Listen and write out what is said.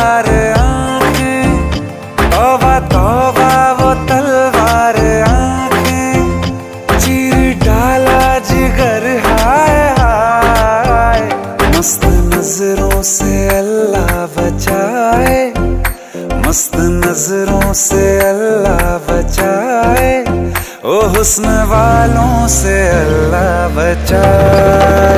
तलवार आंखें, तौबा तौबा वो तलवार आंखें, चीर डाला जिगर हाय हाय। मस्त नजरों से अल्लाह बचाए, मस्त नजरों से अल्लाह बचाए, ओ हुस्न वालों से अल्लाह बचाए।